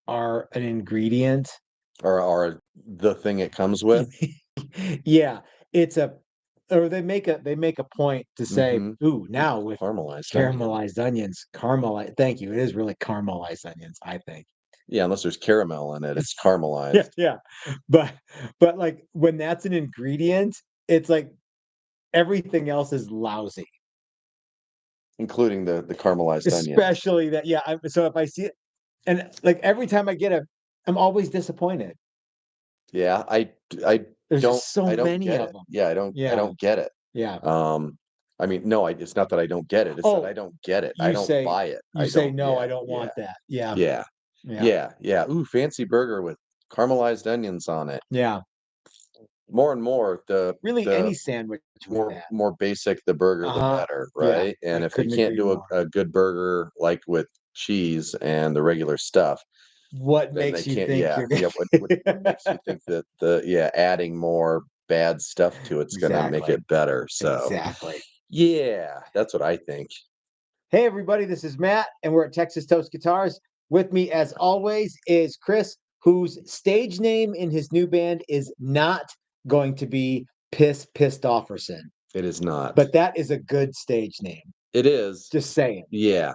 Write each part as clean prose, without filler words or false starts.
are an ingredient. or the thing it comes with. Yeah, it's a or they make a point to say, Mhm. "Ooh, now with Caramelized onion. caramelized onions, caramelize." Thank you. It is really caramelized onions, I think. Yeah, unless there's caramel in it, it's Yeah, caramelized, yeah. But like when that's an ingredient, it's like everything else is lousy. including the caramelized onion. Especially that, yeah. So if I see it, and like every time I get it, I'm always disappointed. Yeah, I There's don't just so I don't many get of it. them. Yeah, I Yeah, don't get it. yeah. I mean, no, it's not that I don't get it, it's that I Oh, don't get it. I you don't say buy it. you I say, don't "No, I yeah, don't yeah, want that." Yeah, yeah, yeah, yeah, yeah. Ooh, fancy burger with caramelized onions on it. yeah. More and more, Really, the any sandwich with more that. more basic the burger, the Uh-huh. better, Yeah, right? I And if they couldn't can't agree do more. a good burger, like with cheese and the regular stuff, What then they makes you can't think yeah, you're yeah, what makes you gonna think that adding more bad stuff to it's gonna make Exactly, it better, so, exactly. yeah, that's what I think. Hey, everybody, this is Matt, and we're at Texas Toast Guitars. With me, as always, is Chris, whose stage name in his new band is not going to be Pissed Offerson, It is not. but that is a good stage name. It is. Just saying. Yeah,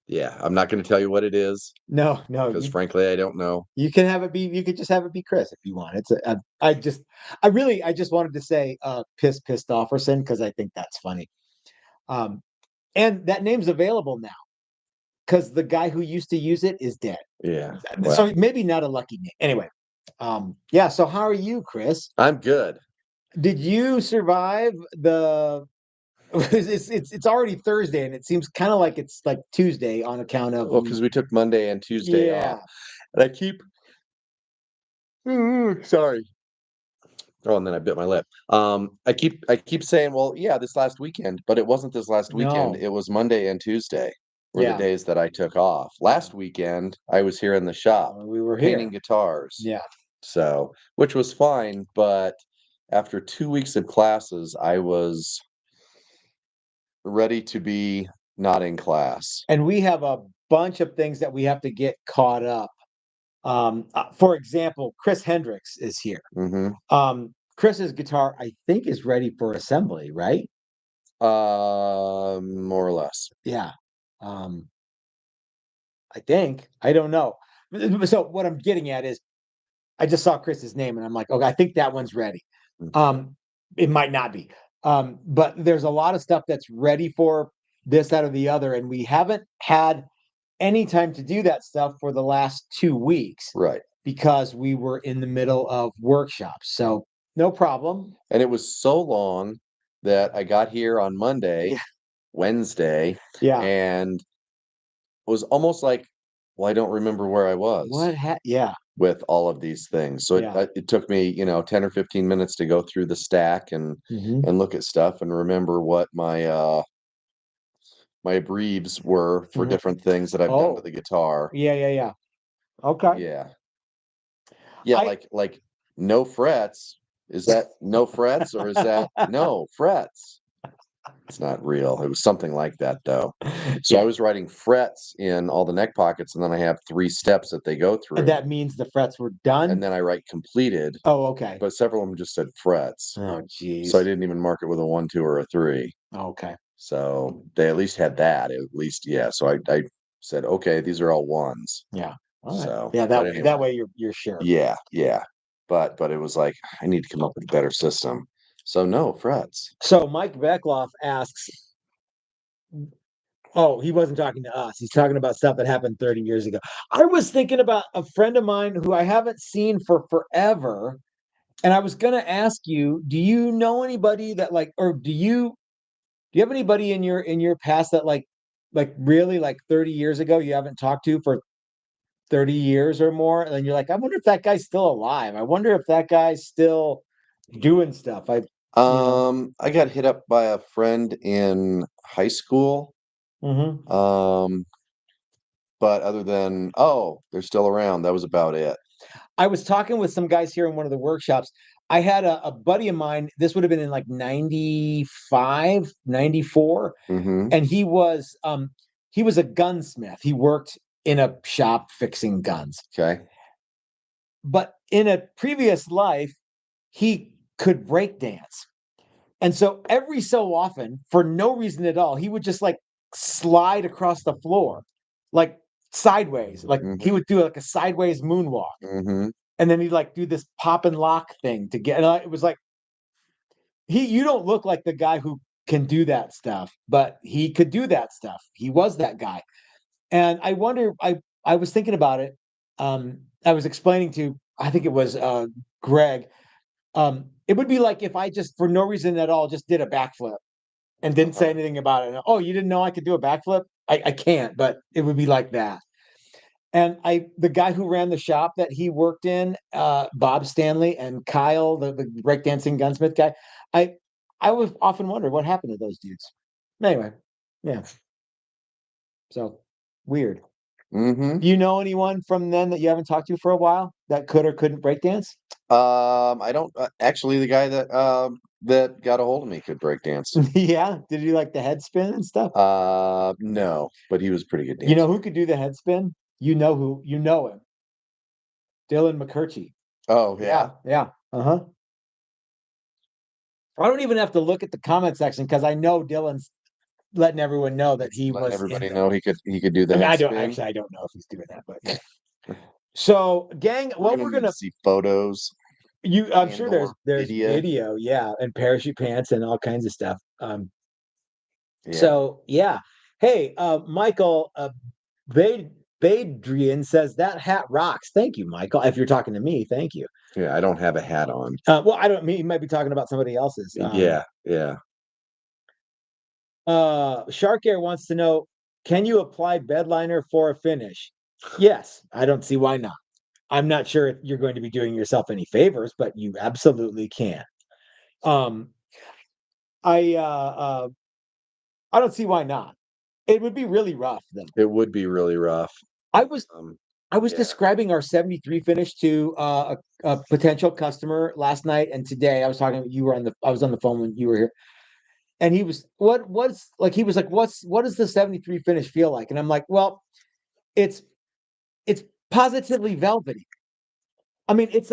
yeah, I'm not gonna tell you what it is No, no, because frankly, I don't know. you can have it be. You could just have it be Chris if you want. I just wanted to say Pissed Offerson because I think that's funny. Um, and that name's available now because the guy who used to use it is dead. Yeah, well, So maybe not a lucky name. Anyway, yeah. So how are you, Chris? I'm good. Did you survive the? It's already Thursday, and it seems kind of like it's like Tuesday on account of Well, because we took Monday and Tuesday off, yeah. and I keep sorry. Oh, and then I bit my lip. I keep saying, "Well, yeah, this last weekend," but it wasn't this last weekend, No, it was Monday and Tuesday were the yeah, days that I took off. yeah. Last weekend, I was here in the shop We were painting here. guitars, Yeah. so which was fine, but after 2 weeks of classes, I was ready to be not in class. And we have a bunch of things that we have to get caught up. For example, Chris Hendricks is here. Mhm. Chris's guitar, I think, is ready for assembly, right? More or less. Yeah. Um, I think. I don't know. So what I'm getting at is I just saw Chris's name and I'm like, okay, I think that one's ready. Mm, Um, it might not be. But there's a lot of stuff that's ready for this, that, or the other, and we haven't had any time to do that stuff for the last 2 weeks right. because we were in the middle of workshops. So no problem. And it was so long that I got here on Monday, Yeah. Wednesday, Yeah. and was almost like, well, I don't remember where I was Yeah. with all of these things. So Yeah. it took me, 10 or 15 minutes to go through the stack and Hmm. look at stuff and remember what my breves were for Hmm. different things that I've done to Oh, the guitar. yeah, yeah, yeah. Okay. Yeah. Yeah, I like no frets. Is that no frets or is that no frets? It's not real. It was something like that though. So I yeah. was writing frets in all the neck pockets, and then I have 3 steps that they go And through, that means the frets were and done. then I write completed, Oh, okay. but several of them just said frets. Oh, So I geez. didn't even mark it with a 1, 2, or a 3. Okay. So they at least had that, at least, yeah. So I said, okay, these are all ones. Yeah. All right. So, Yeah. but That anyway, way you're sure. yeah, yeah. But it was like I need to come up with a better system. So no frets. So Mike Beckloff asks, oh, he wasn't talking to us. He's talking about stuff that happened 30 years ago. I was thinking about a friend of mine who I haven't seen for forever. And I was gonna ask you, do you know anybody that like, or do you have anybody in your past that like really like 30 years ago you haven't talked to for 30 years or more? And then you're like, I wonder if that guy's still alive. I wonder if that guy's still doing stuff. You know. I got hit up by a friend in high school. Hmm. Um, but other than, oh, they're still around. That was about it. I was talking with some guys here in one of the workshops. I had a buddy of mine, this would have been in like 95, 94, Hmm. and he was a gunsmith. He worked in a shop fixing guns. Okay. But in a previous life, he could break dance. And so every so often, for no reason at all, he would just like slide across the floor, like sideways. Like he would do like a sideways moonwalk. Mm-hmm. And then he'd like do this pop and lock thing to get, and it was like, you don't look like the guy who can do that stuff, but he could do that stuff. He was that guy. And I wonder, I was thinking about it. I was explaining to, I think it was Greg. It would be like if I just for no reason at all just did a backflip and didn't say anything about it. Oh, you didn't know I could do a backflip? I can't, but it would be like that. And the guy who ran the shop that he worked in, Bob Stanley and Kyle, the breakdancing gunsmith guy, I I would often wonder what happened to those dudes. Anyway, yeah. So weird. Mm-hmm. Do you know anyone from then that you haven't talked to for a while that could or couldn't break dance? I don't actually the guy that got a hold of me could break dance. Yeah. Did he like the head spin and stuff? No, but he was a pretty good You know dancer. who could do the head spin? You know him. Dylan McCurchie. Oh Yeah, yeah. yeah. Uh-huh. I don't even have to look at the comment section because I know Dylan's letting everyone know that he Letting was in everybody there. know he could do the I mean, head I don't spin. actually I don't know if he's doing that, but yeah. So, gang, We're what gonna we're need gonna to see photos I'm and sure or there's video. video, yeah, and parachute pants and all kinds of stuff. Yeah. So yeah. Hey, Michael, Badrian says that hat rocks. Thank you, Michael. If you're talking to me, thank you. Yeah, I don't have a hat on. Well, I don't mean, you might be talking about somebody else's. Yeah, yeah. Shark Air wants to know, can you apply bedliner for a finish? Yes, I don't see why not. I'm not sure if you're going to be doing yourself any favors, but you absolutely can. Um, I I don't see why not. It would be really rough though. It would be really rough. I was Um, I was yeah. describing our 73 finish to a potential customer last night and today. I was on the phone when you were here. And he was what's like he was like, what does the 73 finish feel like? And I'm like, well, it's it's positively velvety. I mean, it's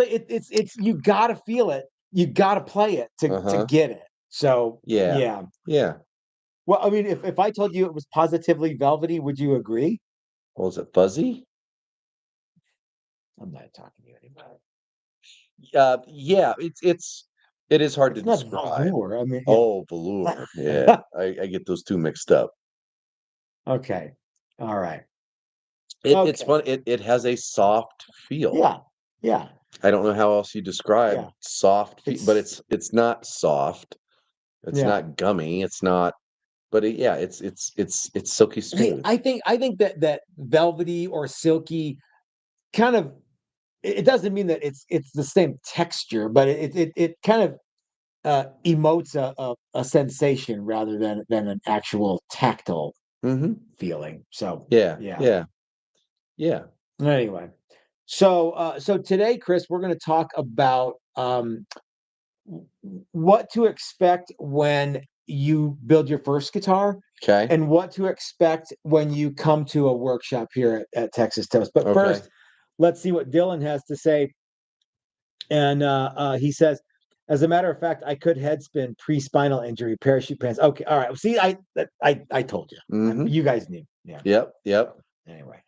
you gotta feel it, you gotta play it to Uh-huh. get it. So Yeah. yeah. Yeah. Well, I mean, if I told you it was positively velvety, would you agree? Was it fuzzy? I'm not talking to you anymore. Yeah, it is hard to It's not describe. velour. I mean, Oh, velour. Yeah. yeah. I get those two mixed up. Okay. All right. It's Okay. fun. It has a soft feel. Yeah. Yeah. I don't know how else you describe Yeah. soft feel, but It's it's not soft. It's yeah. not gummy. It's not, but yeah, it's silky Hey, smooth. I think that velvety or silky kind of, it doesn't mean that it's the same texture, but it kind of emotes a sensation rather than an actual tactile Hmm. feeling. So Yeah, yeah. yeah, yeah. Anyway, so today, Chris, we're going to talk about what to expect when you build your first guitar Okay, and what to expect when you come to a workshop here at Texas Toast. But okay. first, let's see what Dylan has to say. And he says, as a matter of fact, I could head spin pre-spinal injury, parachute pants. Okay, all right. See, I told you. Hmm. You guys knew. Yeah. Yep, yep. Anyway,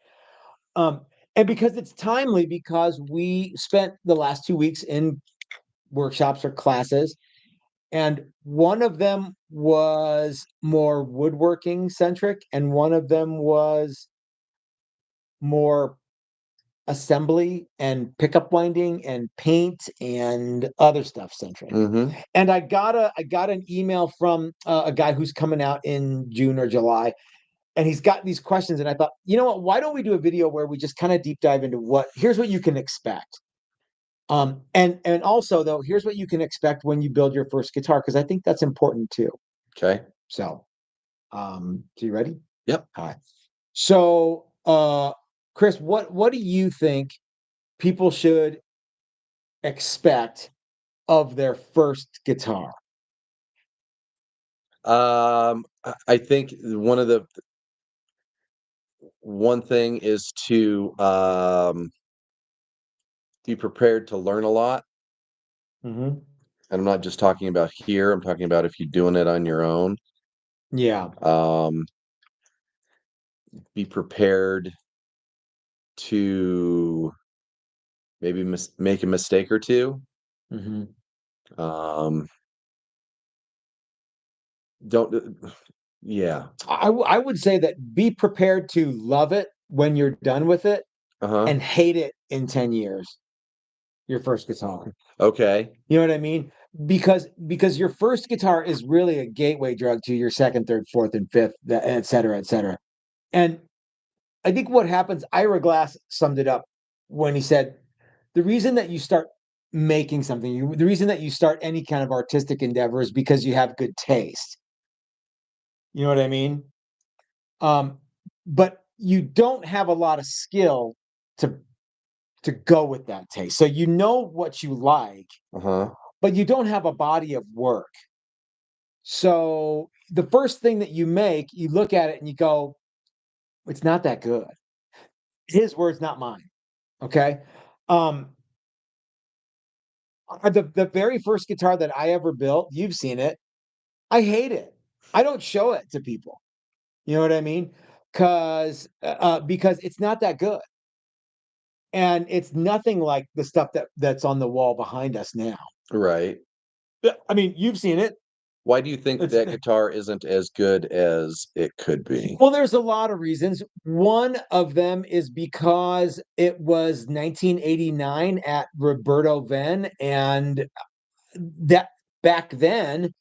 um, and because it's timely, because we spent the last 2 weeks in workshops or classes, and one of them was more woodworking centric, and one of them was more assembly and pickup winding and paint and other stuff centric. Hmm. And I got an email from a guy who's coming out in June or July, and he's got these questions. And I thought, you know what? Why don't we do a video where we just kind of deep dive into here's what you can expect. And also though, here's what you can expect when you build your first guitar, because I think that's important too. Okay. So, so you ready? Yep. All right. So, Chris, what do you think people should expect of their first guitar? I think one thing is to be prepared to learn a lot. Mm-hmm. And I'm not just talking about here, I'm talking about if you're doing it on your own. Yeah. Be prepared to maybe make a mistake or two. Mm-hmm. Um, don't, yeah. I would say that be prepared to love it when you're done with it Uh-huh. and hate it in 10 years, your first guitar. Okay. You know what I mean? Because your first guitar is really a gateway drug to your second, third, fourth, and fifth, et cetera, et cetera. And I think what happens, Ira Glass summed it up when he said, the reason that you start making something, the reason that you start any kind of artistic endeavor is because you have good taste. You know what I mean? Um, but you don't have a lot of skill to go with that taste. So you know what you like, Uh-huh. but you don't have a body of work. So the first thing that you make, you look at it and you go, it's not that good. His words, not mine. Okay. Um, the very first guitar that I ever built, you've seen it. I hate it. I don't show it to people. You know what I mean? Because it's not that good. And it's nothing like the stuff that's on the wall behind us now. Right. I mean, you've seen it. Why do you think It's that guitar isn't as good as it could be? Well, there's a lot of reasons. One of them is because it was 1989 at Roberto Venn, and that back then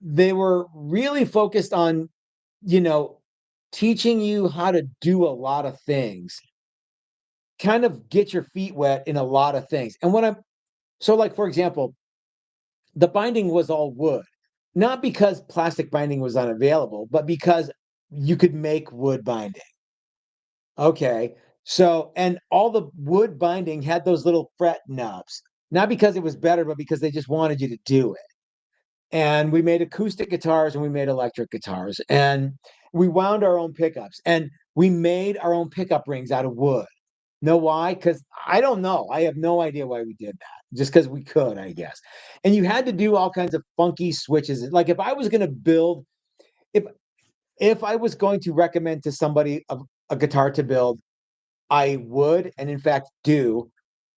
they were really focused on, you know, teaching you how to do a lot of things, kind of get your feet wet in a lot of things. And when I'm so, like, for example, the binding was all wood, not because plastic binding was unavailable, but because you could make wood binding. Okay. So, and all the wood binding had those little fret nubs, not because it was better, but because they just wanted you to do it. And we made acoustic guitars and we made electric guitars and we wound our own pickups and we made our own pickup rings out of wood. Know why? Because I don't know. I have no idea why we did that. Just because we could, I guess. And you had to do all kinds of funky switches. Like if I was going to build, if if I was going to recommend to somebody a guitar to build, I would, and in fact do,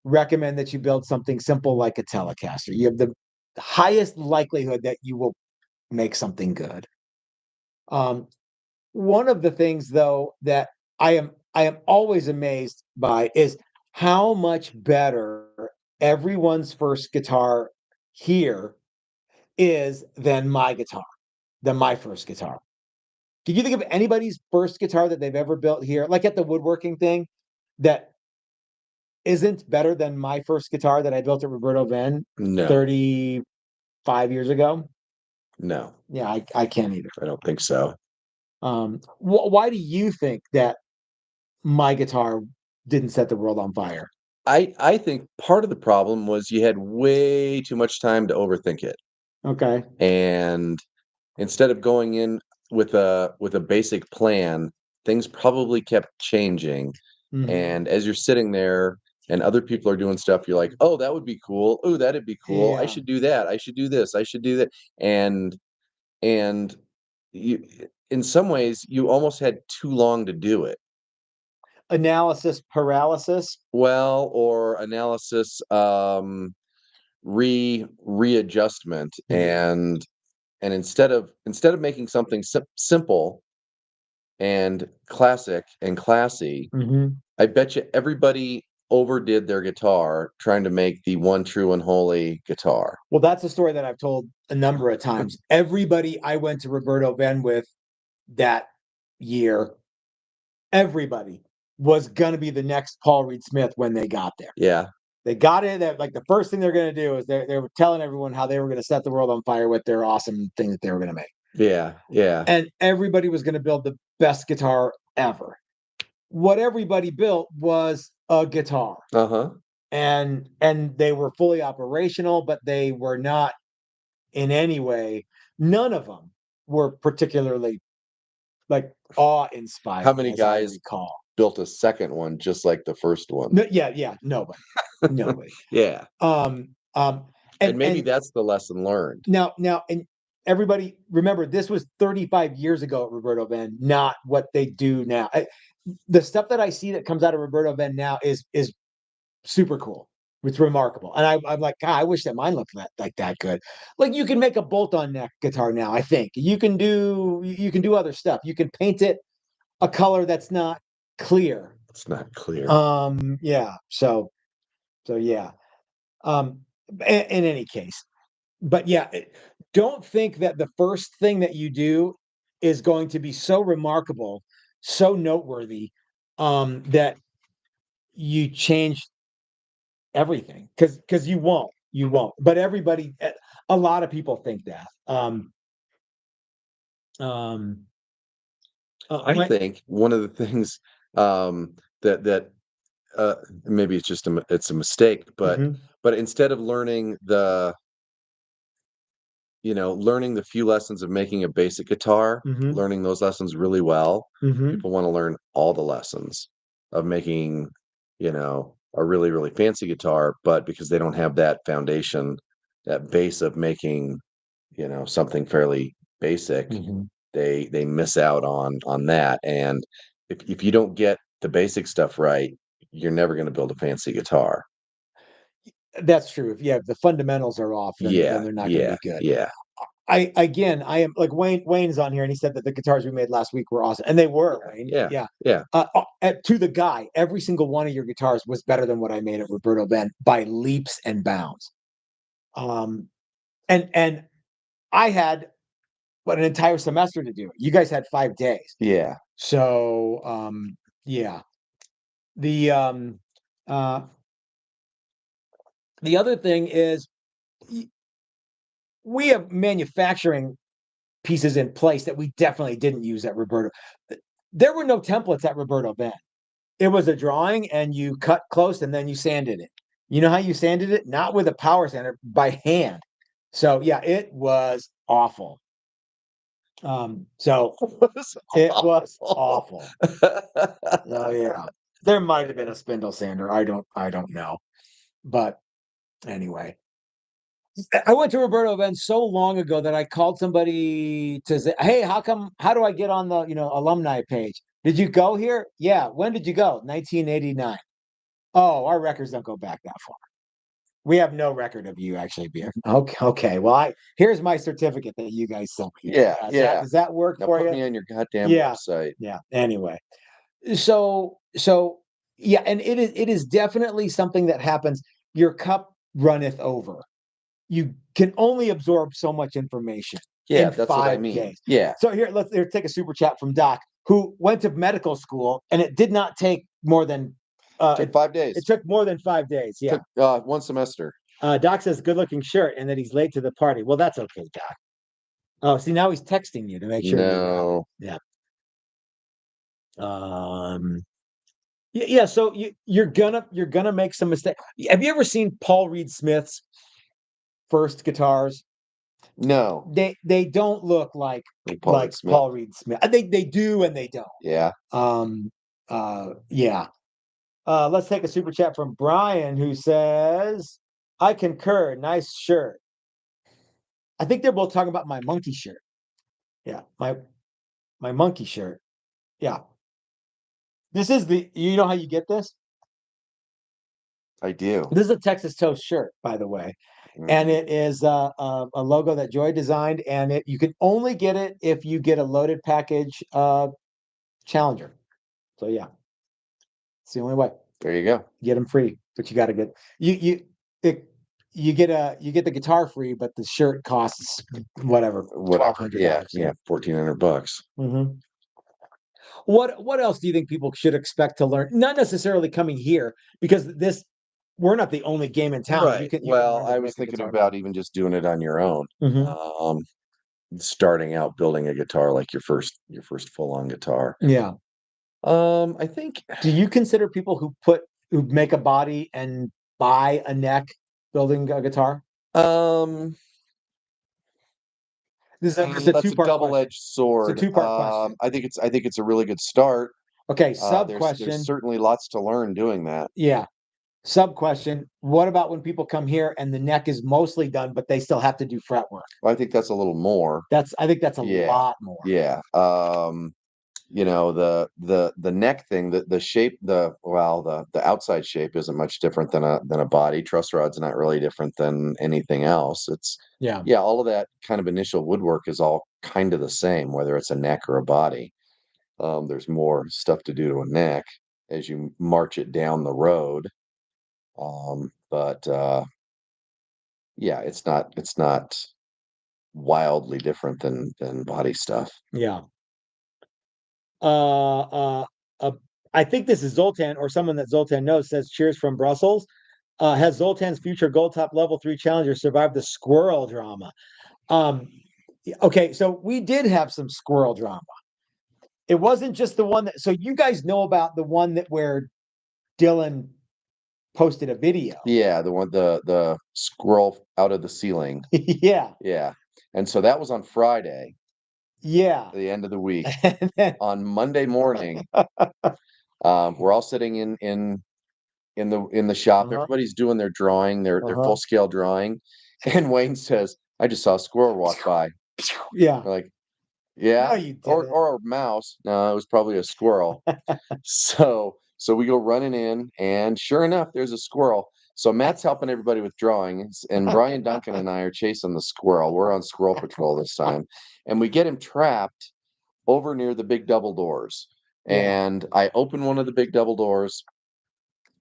recommend that you build something simple like a Telecaster. You have the highest likelihood that you will make something good. Um, One of the things though that I am always amazed by is how much better everyone's first guitar here is than my first guitar. Can you think of anybody's first guitar that they've ever built here, like at the woodworking thing, that isn't better than my first guitar that I built at Roberto Venn No, 35 years ago? no, Yeah, I can't either. I don't think so. Why do you think that my guitar didn't set the world on fire? I think part of the problem was you had way too much time to overthink it. Okay. And instead of going in with a basic plan, things probably kept changing. Mhm. And as you're sitting there and other people are doing stuff, you're like, "Oh, that would be cool. Oh, that'd be cool. I Yeah. should do that. I should do this. I should do that." And and you in some ways you almost had too long to do it. Analysis paralysis. Well, or analysis readjustment Mhm. and instead of making something simple and classic and classy, Mhm. I bet you everybody overdid their guitar trying to make the one true and holy guitar. Well, that's a story that I've told a number of times. Everybody I went to Roberto Venn with that year, everybody was gonna be the next Paul Reed Smith when they got there. Yeah, They got in there, like the first thing they're gonna do is they were telling everyone how they were gonna set the world on fire with their awesome thing that they were gonna make. yeah, yeah. And everybody was gonna build the best guitar ever. What everybody built was a guitar. Uh-huh. And they were fully operational, but they were not in any way, none of them were particularly like awe-inspiring. How many as I guys recall? built a second one just like the first one? No, yeah, nobody. Yeah. Um, um, And maybe and that's the lesson learned. now, and everybody remember this was 35 years ago at Roberto Ben, not what they do now. The stuff that I see that comes out of Roberto Ben now is super cool. It's remarkable, and I'm like, God, I wish that mine looked like that good. Like you can make a bolt-on neck guitar now. I think you can do other stuff. You can paint it a color that's not clear. It's not clear. Yeah. So yeah. Um, in any case, but yeah, don't think that the first thing that you do is going to be so remarkable, so noteworthy, that you change everything because you won't. But everybody, a lot of people think that. Um, I think one of the things that maybe it's just it's a mistake, Mhm, but instead of learning learning the few lessons of making a basic guitar, mhm, learning those lessons really well, mhm. people want to learn all the lessons of making, a really, really fancy guitar, but because they don't have that foundation, that base of making, something fairly basic, Mhm. they miss out on that. And if you don't get the basic stuff right, you're never going to build a fancy guitar. That's true. If the fundamentals are off, then Yeah, they're not going to yeah, be good. yeah, I am like Wayne's on here, and he said that the guitars we made last week were awesome, and they were, Wayne. yeah, Yeah. yeah. To the guy, every single one of your guitars was better than what I made at Roberto Ben by leaps and bounds. Um, and I had an entire semester to do it. You guys had 5 days. Yeah. So yeah. The uh the other thing is we have manufacturing pieces in place that we definitely didn't use at Roberto. There were no templates at Roberto Ben. It was a drawing and you cut close and then you sanded it. You know how you sanded it? Not with a power sander, by hand. So yeah, it was awful. So it was awful. Oh yeah. There might have been a spindle sander. I don't know. But anyway. I went to Roberto Ben so long ago that I called somebody to say, "Hey, how do I get on the, alumni page? Did you go here? Yeah. When did you go? 1989. Oh, our records don't go back that far. We have no record of you actually being okay. Okay. Well, here's my certificate that you guys sent me. Yeah, Yeah, yeah. does that work Now for put you? me on your goddamn Yeah. website. Yeah. Anyway, so yeah, and it is definitely something that happens. Your cup runneth over. You can only absorb so much information Yeah, in that's what I 5 mean. days. Yeah. So let's take a super chat from Doc, who went to medical school, and it did not take more than Took it, 5 it days. took more than 5 days. Yeah. Took 1 semester. Doc says good looking shirt and that he's late to the party. Well, that's okay, Doc. Oh, see, now he's texting you to make sure No. yeah. Um yeah, so you're gonna make some mistakes. Have you ever seen Paul Reed Smith's first guitars? No. They don't look like Like Paul Reed Smith. Paul Reed Smith. They do and they don't. Yeah. Yeah. Let's take a super chat from Brian who says, I concur, nice shirt. I think they're both talking about my monkey shirt. Yeah, my monkey shirt. Yeah. This is you know how you get this? I do. This is a Texas Toast shirt, by the way. And Mhm. it is a logo that Joy designed, and you can only get it if you get a loaded package Challenger. So yeah, it's the only way. There you go. Get them free, but you got to get it, you get the guitar free, but the shirt costs whatever twelve Whatever. hundred Yeah, dollars. yeah, 1,400 bucks. Mm-hmm. What else do you think people should expect to learn? Not necessarily coming here, because we're not the only game in town. Right. You can Well, learn to I make was a thinking guitar. about even just doing it on your own. Mhm. Um, Starting out building a guitar like your first full-on guitar. Yeah. I think Do you consider people who make a body and buy a neck building a guitar? um This is a That's a two-part question. double-edged sword. Two-part question. I think it's a really good start. Okay, There's sub-question. certainly lots to learn doing that. Yeah. Sub-question. What about when people come here and the neck is mostly done, but they still have to do fret work? I think that's a little more. I think that's a Yeah. lot more. Yeah. The neck thing, the shape, the outside shape isn't much different than a body. Truss rod's not really different than anything else. Yeah. All of that kind of initial woodwork is all kind of the same, whether it's a neck or a body. There's more stuff to do to a neck as you march it down the road. But yeah, it's not wildly different than body stuff. Yeah. Uh, uh, uh, I think this is Zoltan or someone that Zoltan knows says, cheers from Brussels. Has Zoltan's future gold top level 3 challenger survived the squirrel drama? Okay, so we did have some squirrel drama. It wasn't just the one that, so you guys know about the one that where Dylan posted a video. Yeah, the squirrel out of the ceiling. Yeah. Yeah. And so that was on Friday, Yeah. the end of the week. And then, On Monday morning, we're all sitting in the shop. uh-huh, Everybody's doing their drawing, their uh-huh. full scale drawing. And Wayne says, I just saw a squirrel walk by. Yeah. We're like, yeah, No, you didn't. or a mouse. No, it was probably a squirrel. So we go running in, and sure enough, there's a squirrel. So Matt's helping everybody with drawings, and Brian Duncan and I are chasing the squirrel. We're on squirrel patrol this time, and we get him trapped over near the big double doors. Yeah. And I open one of the big double doors.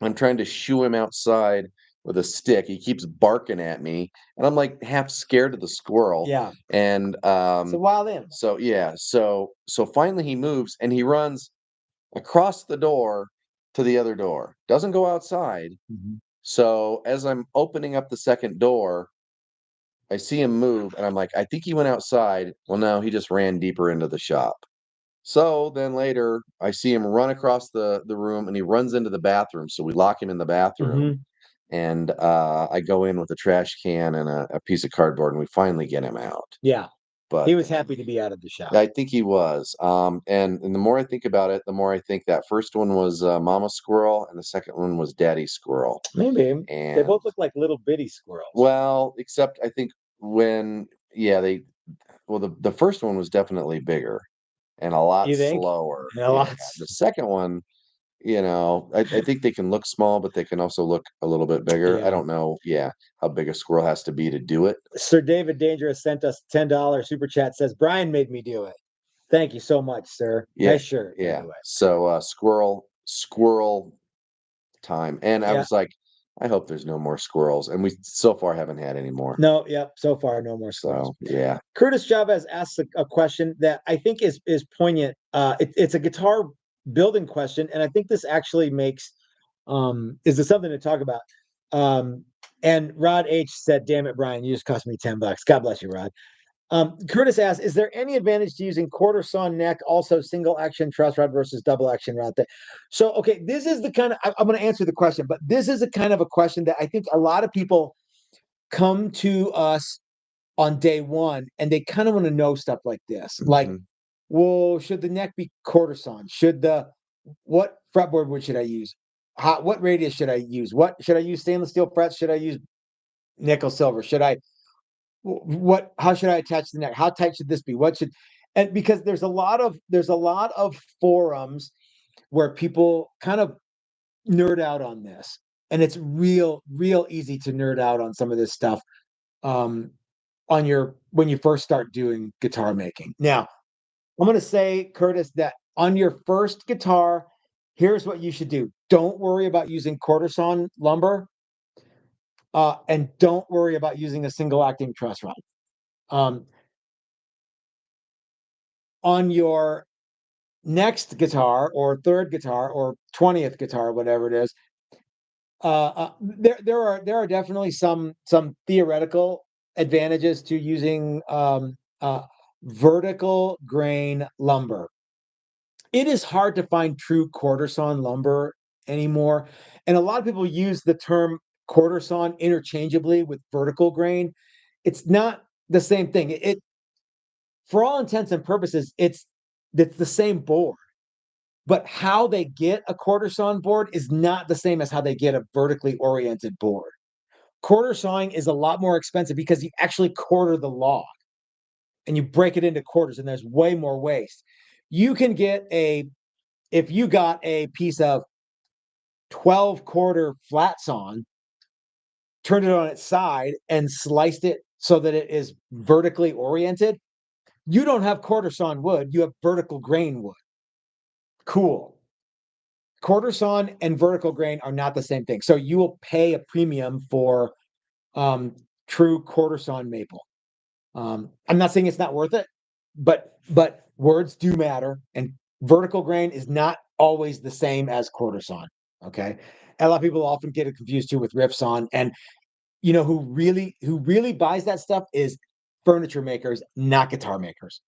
I'm trying to shoo him outside with a stick. He keeps barking at me, and I'm like half scared of the squirrel. Yeah. And It's a wild animal. so yeah, so finally he moves and he runs across the door to the other door. Doesn't go outside. Mhm. So as I'm opening up the second door, I see him move and I'm like, I think he went outside. Well, no, he just ran deeper into the shop. So then later I see him run across the room and he runs into the bathroom. So we lock him in the bathroom Mhm. and I go in with a trash can and a piece of cardboard and we finally get him out. Yeah. But He was happy to be out of the shop. I think he was. And the more I think about it, the more I think that first one was Mama Squirrel, and the second one was Daddy Squirrel. Maybe. They And both look like little bitty squirrels. well, except I think when yeah the first one was definitely bigger and a lot You think? slower. Yeah, Yeah, lots. the second one, I think they can look small, but they can also look a little bit bigger. I Yeah. don't know, yeah, how big a squirrel has to be to do it. Sir David Dangerous sent us $10 super chat, says Brian made me do it. Thank you so much, sir. Yeah, Nice shirt, by yeah. the way. So squirrel time. And I Yeah. was like, I hope there's no more squirrels. And we so far haven't had any more. No, yep. So far, no more squirrels. So yeah. Curtis Chavez asks a question that I think is poignant. It's a guitar building question, and I think this actually makes is this something to talk about. And Rod H said, "Damn it, Brian, you just cost me $10. God bless you, Rod." Curtis asks, "Is there any advantage to using quarter sawn neck, also single action truss rod versus double action rod?" So, okay, this is the kind of I'm going to answer the question, but this is a kind of a question that I think a lot of people come to us on day one and they kind of want to know stuff like this, like, Mhm. well, should the neck be quarter sawn? What fretboard wood should I use? What radius should I use? What should I use? Stainless steel frets? Should I use nickel silver? Should I what how should I attach the neck? How tight should this be? What should and because there's a lot of forums where people kind of nerd out on this. And it's real easy to nerd out on some of this stuff um on your when you first start doing guitar making. Now, I'm going to say, Curtis, that on your first guitar, here's what you should do. Don't worry about using quarter sawn lumber, and don't worry about using a single acting truss rod. Um, on your next guitar or third guitar or 20th guitar, whatever it is, there are definitely some theoretical advantages to using vertical grain lumber. It is hard to find true quarter sawn lumber anymore, and a lot of people use the term quarter sawn interchangeably with vertical grain. It's not the same thing. for all intents and purposes, it's the same board. But how they get a quarter sawn board is not the same as how they get a vertically oriented board. Quarter sawing is a lot more expensive because you actually quarter the log and you break it into quarters, and there's way more waste. You can get if you got a piece of 12 quarter flat sawn, turned it on its side and sliced it so that it is vertically oriented, you don't have quarter sawn wood, you have vertical grain wood. Cool. Quarter sawn and vertical grain are not the same thing. So you will pay a premium for true quarter sawn maple. I'm not saying it's not worth it, but words do matter, and vertical grain is not always the same as quarter sawn. Okay, and a lot of people often get it confused too with rip sawn, and who really buys that stuff is furniture makers, not guitar makers,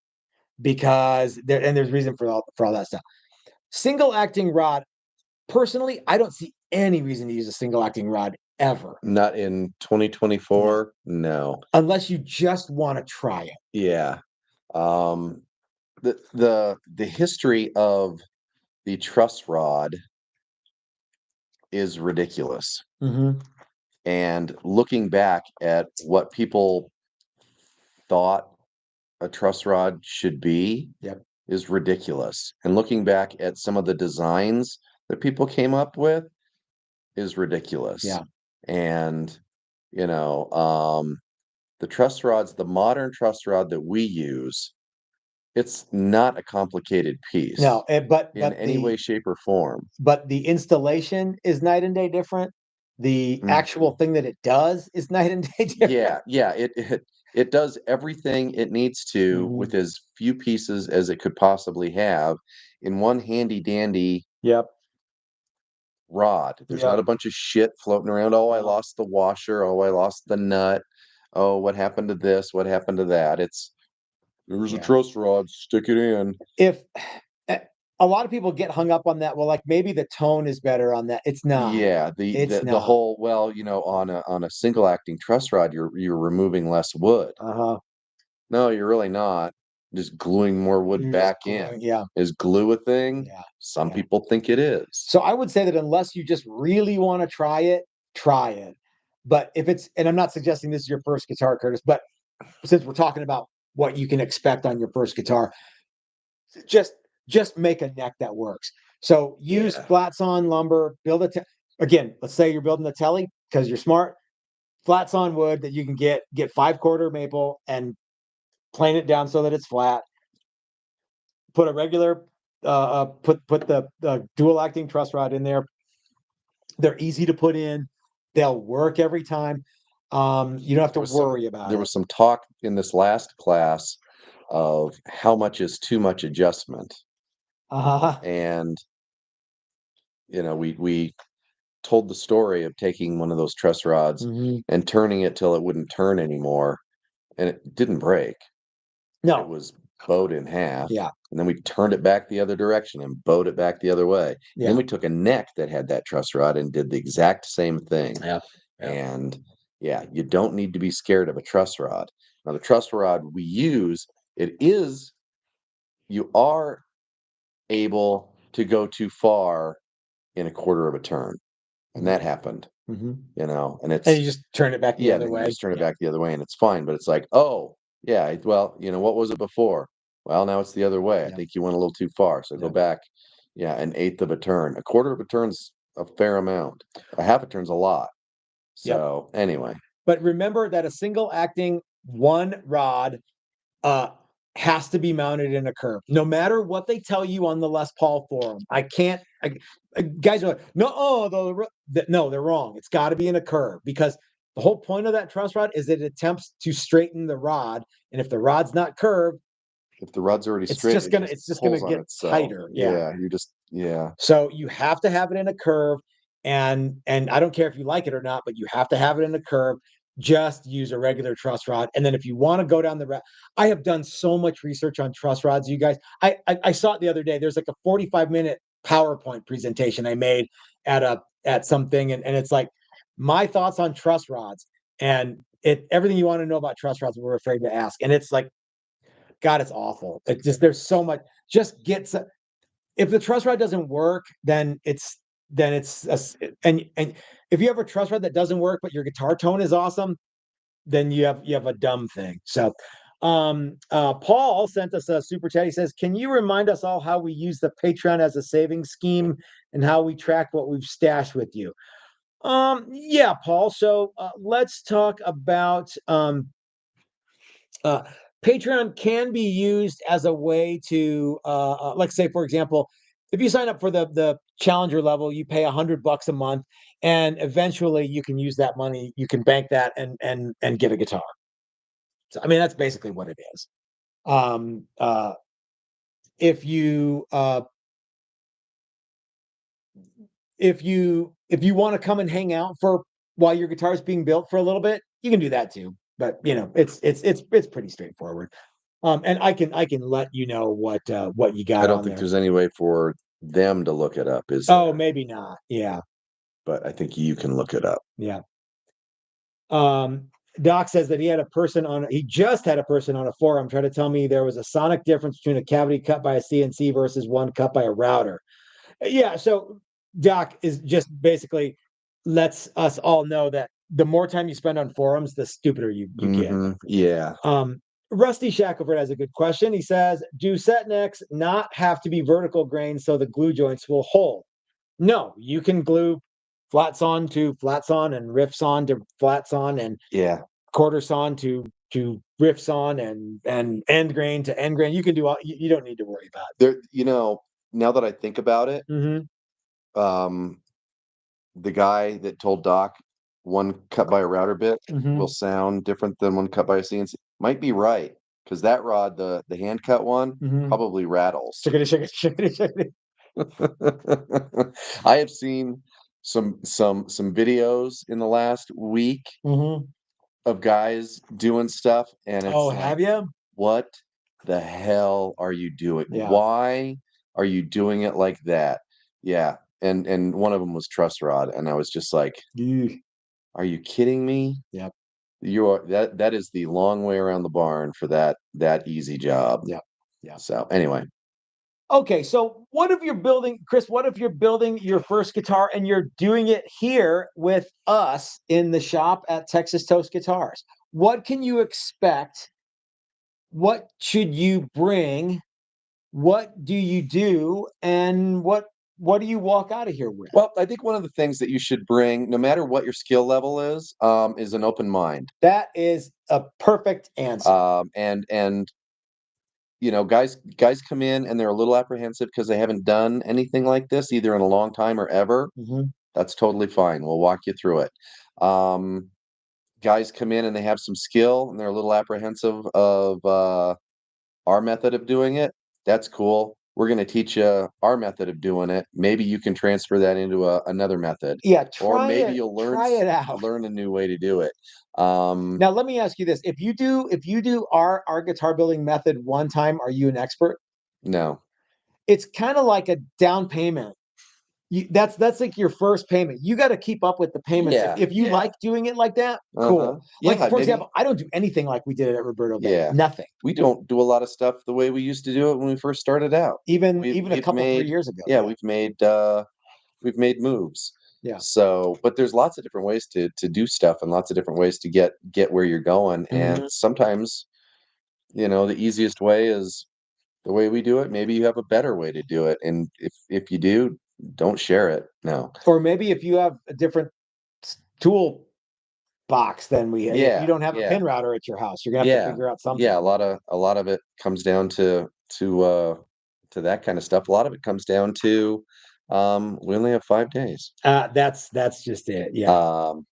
because there's reason for all that stuff. Single acting rod, personally, I don't see any reason to use a single acting rod ever. Not in 2024. No. Unless you just want to try it. Yeah. Um, the history of the truss rod is ridiculous. Mm-hmm. And looking back at what people thought a truss rod should be, Yep. is ridiculous. And looking back at some of the designs that people came up with is ridiculous. Yeah. And the truss rods, the modern truss rod that we use, it's not a complicated piece. No, but in any way, shape, or form. But the installation is night and day different. The actual thing that it does is night and day different. Yeah. It does everything it needs to with as few pieces as it could possibly have in one handy dandy Yep. rod. There's not a bunch of shit floating around. Oh, I lost the washer. Oh, I lost the nut. Oh, what happened to this? What happened to that? There's a truss rod, stick it in. If a lot of people get hung up on that, well, like maybe the tone is better on that. It's not. Yeah, the whole, well, on a single acting truss rod, you're removing less wood. No, you're really not. Just gluing more wood back in. Yeah. Is glue a thing? Yeah. Some people think it is. So I would say that unless you just really want to try it, try it. But if it's, and I'm not suggesting this is your first guitar, Curtis, but since we're talking about what you can expect on your first guitar, just make a neck that works. So use flat sawn lumber, build it. Again, let's say you're building a telly because you're smart. Flat sawn wood that you can get 5/4 maple and plane it down so that it's flat. Put a regular put the dual acting truss rod in there. They're easy to put in. They'll work every time. You don't have to worry about it. There was some talk in this last class of how much is too much adjustment. And we told the story of taking one of those truss rods and turning it till it wouldn't turn anymore, and it didn't break. No, it was bowed in half. Yeah. And then we turned it back the other direction and bowed it back the other way. Yeah. Then we took a neck that had that truss rod and did the exact same thing. Yeah. And you don't need to be scared of a truss rod. Now, the truss rod we use, you are able to go too far in a quarter of a turn. And that happened, and it's, and you just turn it back the other way. You just turn it back the other way and it's fine. But it's like, oh, yeah, well, what was it before? Well, now it's the other way. I think you went a little too far. So go back, an eighth of a turn. A quarter of a turn's a fair amount. A half a turn's a lot. So anyway. But remember that a single acting one rod has to be mounted in a curve. No matter what they tell you on the Les Paul forum. Guys are like, no, they're wrong. It's got to be in a curve because the whole point of that truss rod is that it attempts to straighten the rod. And if the rod's not curved, if the rod's already straight, it's just gonna get tighter. So you have to have it in a curve, and I don't care if you like it or not, but you have to have it in a curve. Just use a regular truss rod, and then if you want to go down the route, I have done so much research on truss rods. You guys, I saw it the other day. There's like a 45-minute PowerPoint presentation I made at something, and it's like my thoughts on truss rods, and everything you want to know about truss rods, we're afraid to ask, and it's like God, it's awful. It just there's so much. Just get if the truss rod doesn't work, and if you have a truss rod that doesn't work, but your guitar tone is awesome, then you have a dumb thing. So Paul sent us a super chat. He says, can you remind us all how we use the Patreon as a savings scheme and how we track what we've stashed with you? Yeah, Paul. So let's talk about uh, Patreon can be used as a way to, like, say, for example, if you sign up for the challenger level, you pay $100 a month, and eventually you can use that money. You can bank that and get a guitar. So, I mean, that's basically what it is. Um, uh, if you if you want to come and hang out for while your guitar is being built for a little bit, you can do that too. But it's pretty straightforward. And I can let you know what you I got don't on think there. there's any way for them to look it up, is Oh, there? maybe not. Yeah, But I think you can look it up. yeah. Um, Doc says that he just had a person on a forum try to tell me there was a sonic difference between a cavity cut by a CNC versus one cut by a router. Yeah, so Doc is just basically lets us all know that the more time you spend on forums, the stupider you get. Yeah. Rusty Shackelford has a good question. He says, do set necks not have to be vertical grain so the glue joints will hold? No, you can glue flats on to flats on and riffs on to flats on and Yeah. quarters on to riffs on and end grain to end grain. You can do all you don't need to worry about it. There, now that I think about it, Mm-hmm. um, the guy that told Doc one cut by a router bit Mm-hmm. will sound different than one cut by a CNC might be right, because that rod, the hand cut one, Mm-hmm. probably rattles. Shiggity. I have seen some videos in the last week Mm-hmm. of guys doing stuff, and it's Oh, like, have you? what the hell are you doing? Yeah. Why are you doing it like that? Yeah. And one of them was truss rod, and I was just like, Eugh. are you kidding me? Yep. That is the long way around the barn for that easy job. Yep. Yeah. So anyway, Okay, so what if you're building, Chris? What if you're building your first guitar and you're doing it here with us in the shop at Texas Toast Guitars? What can you expect? What should you bring? What do you do? And what do you walk out of here with? well, I think one of the things that you should bring, no matter what your skill level is an open mind. That is a perfect answer. And guys come in and they're a little apprehensive because they haven't done anything like this either in a long time or ever. Mhm. That's totally fine. We'll walk you through it. Um, Guys come in and they have some skill and they're a little apprehensive of our method of doing it. That's cool. We're going to teach you our method of doing it. Maybe you can transfer that into another method, Yeah, or try maybe it. you'll Try it out. learn a new way to do it. Um, Now, let me ask you this: if you do our guitar building method one time, are you an expert? no. It's kind of like a down payment. That's like your first payment. You got to keep up with the payments. Yeah. If you like doing it like that, Uh-huh. cool. Like, Yeah, for maybe. example, I don't do anything like we did it at Roberto Bay. Yeah. Nothing. We don't do a lot of stuff the way we used to do it when we first started out. Even a We've couple 3 made years ago. yeah, Yeah. we've made moves. Yeah. So, but there's lots of different ways to do stuff and lots of different ways to get where you're going. And Mhm. sometimes, the easiest way is the way we do it. Maybe you have a better way to do it. And if you do, don't share it. No. Or maybe if you have a different tool box than if you Yeah, don't have a yeah, pin router at your house, you're gonna have to yeah, figure out something. yeah. A lot of it comes down to that kind of stuff. A lot of it comes down to we only have 5 days. That's just it. Yeah. Um,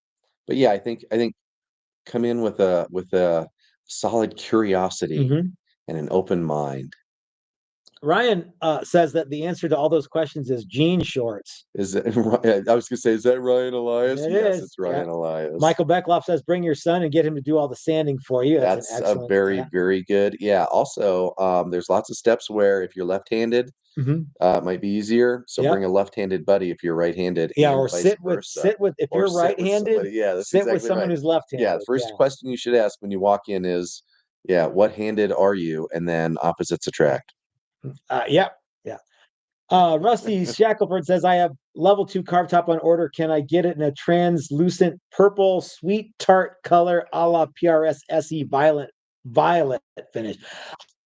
but yeah, I think come in with a solid curiosity Mhm. and an open mind. Ryan says that the answer to all those questions is jean shorts. Is it, I was gonna say, is that Ryan Elias? It Yes, is. it's Yeah. Ryan Elias. Michael Beckloff says, "Bring your son and get him to do all the sanding for you." That's an That's a excellent. very, Yeah. very good. Yeah. Also, there's lots of steps where if you're left-handed, Mhm. it might be easier. So Yep. bring a left-handed buddy if you're right-handed, Yeah. and Or vice sit with versa. sit with if Or you're sit with right-handed, somebody. Yeah, that's sit with exactly someone right. who's Yeah, the left-handed. first Yeah. question you should ask when you walk in is, Yeah, what-handed are you? And then opposites attract. Yeah, yeah. Rusty Shackelford says, I have level 2 carved top on order. Can I get it in a translucent purple sweet tart color a la PRS SE violet finish?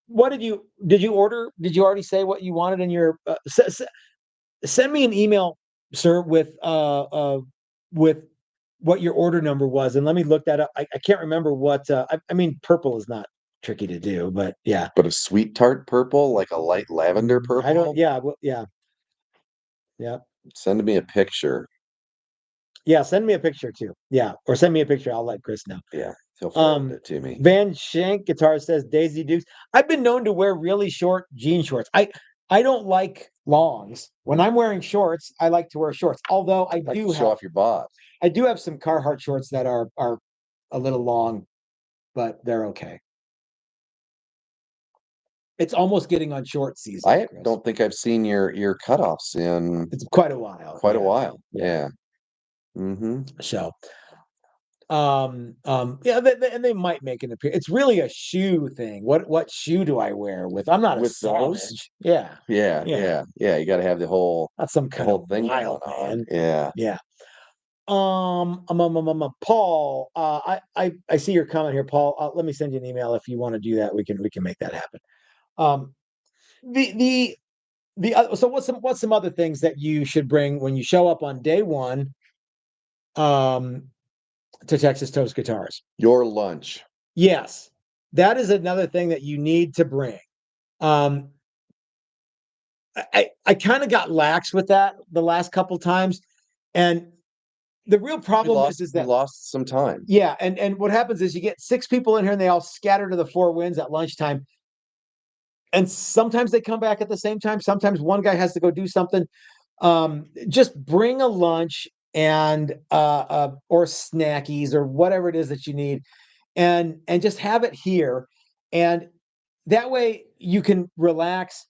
What did you order? Did you already say what you wanted in your send me an email, sir, with what your order number was, and let me look that up. I can't remember what I mean, purple is not tricky to do, but yeah. But a sweet tart purple, like a light lavender I don't, purple? yeah, well, yeah, yeah. Send me a picture. Yeah, send me a picture too. Yeah, or send me a picture. I'll let Chris know. Yeah, he'll forward it to me. Van Shank Guitar says Daisy Dukes. I've been known to wear really short jean shorts. I don't like longs. When I'm wearing shorts, I like to wear shorts. Although I Like do to show have off your bod. I do have some Carhartt shorts that are a little long, but they're okay. It's almost getting on short season, I Chris. don't think I've seen your cutoffs in It's quite a while. quite a Yeah, while. yeah. Yeah. Mm-hmm. So, yeah, and they might make an appearance. It's really a shoe thing. What shoe do I wear with? I'm not a With those? savage. Yeah, Yeah, yeah. yeah, yeah. You got to have the whole That's some kind whole of thing wild going on. man. Yeah. Yeah. Paul, I see your comment here, Paul. Let me send you an email if you want to do that. We can make that happen. Um, so what's some other things that you should bring when you show up on day one, um, to Texas Toast Guitars? Your lunch. Yes, that is another thing that you need to bring. Um, I kind of got lax with that the last couple times, and the real problem is We that lost some time. yeah, and what happens is you get 6 people in here and they all scatter to the four winds at lunchtime, and sometimes they come back at the same time. Sometimes one guy has to go do something. Just bring a lunch and or snackies or whatever it is that you need, and just have it here, and that way you can relax,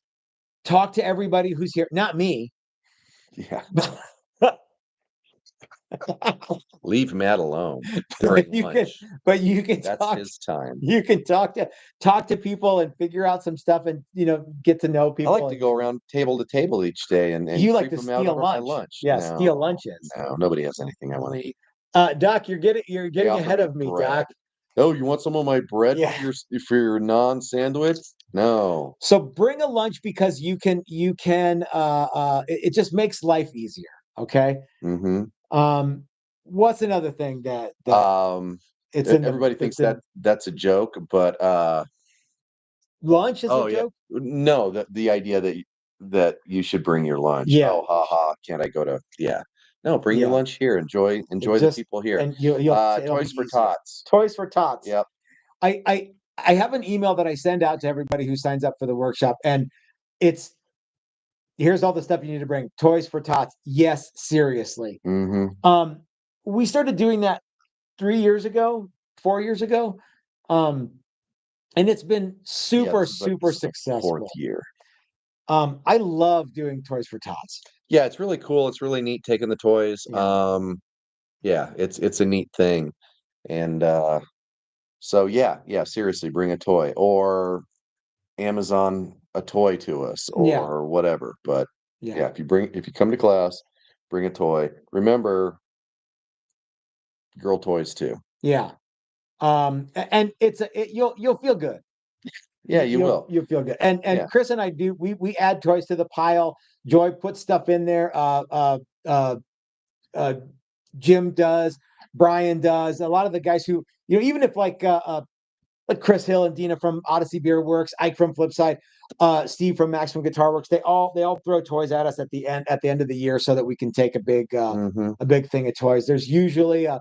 talk to everybody who's here, not me. Yeah. Leave Matt alone during but you lunch. can but you can That's talk his time. you can talk to people and figure out some stuff, and get to know I people. like to go around table to table each day and You like creep to them out steal over my lunch. lunch. Yeah, No, steal lunches. no, nobody has anything I want to eat. Doc, you're They getting offer ahead me of me, bread. Doc. Oh, you want some of my bread Yeah. for your non-sandwich? No. So bring a lunch because you can it just makes life easier. Okay. Mm-hmm. What's another thing that Um, it's in the everybody thinks it's in that's a joke, but lunch is a oh yeah, joke? no, the idea that you should bring your lunch. Yeah. Oh, ha ha! Can't I go to? Yeah, no, bring your Yeah. lunch here. It Enjoy the just people here. and it'll be Toys for easier. Tots. Toys for Tots. Yep. I have an email that I send out to everybody who signs up for the workshop, and it's here's all the stuff you need to bring. Toys for Tots. Yes, seriously. Mm-hmm. We started doing that 3 years ago, 4 years ago. Um, and it's been Yeah, super, this super is the fourth successful. year. I love doing Toys for Tots. Yeah, it's really cool. It's really neat taking the toys. Yeah. Yeah, it's a neat thing, and so yeah, seriously, bring a toy or Amazon a toy to us Yeah. or whatever. But Yeah. yeah, if you come to class, bring a toy. Remember, girl toys too. Yeah. And you'll feel good. Yeah, you will. You'll feel good. And Yeah. Chris and I do we add toys to the pile. Joy puts stuff in there. Uh, Jim does. Brian does. A lot of the guys who even if like Chris Hill and Dina from Odyssey Beer Works, Ike from Flipside, Steve from Maximum Guitar Works. They all throw toys at us at the end of the year so that we can take Mm-hmm. a big thing of toys. There's usually a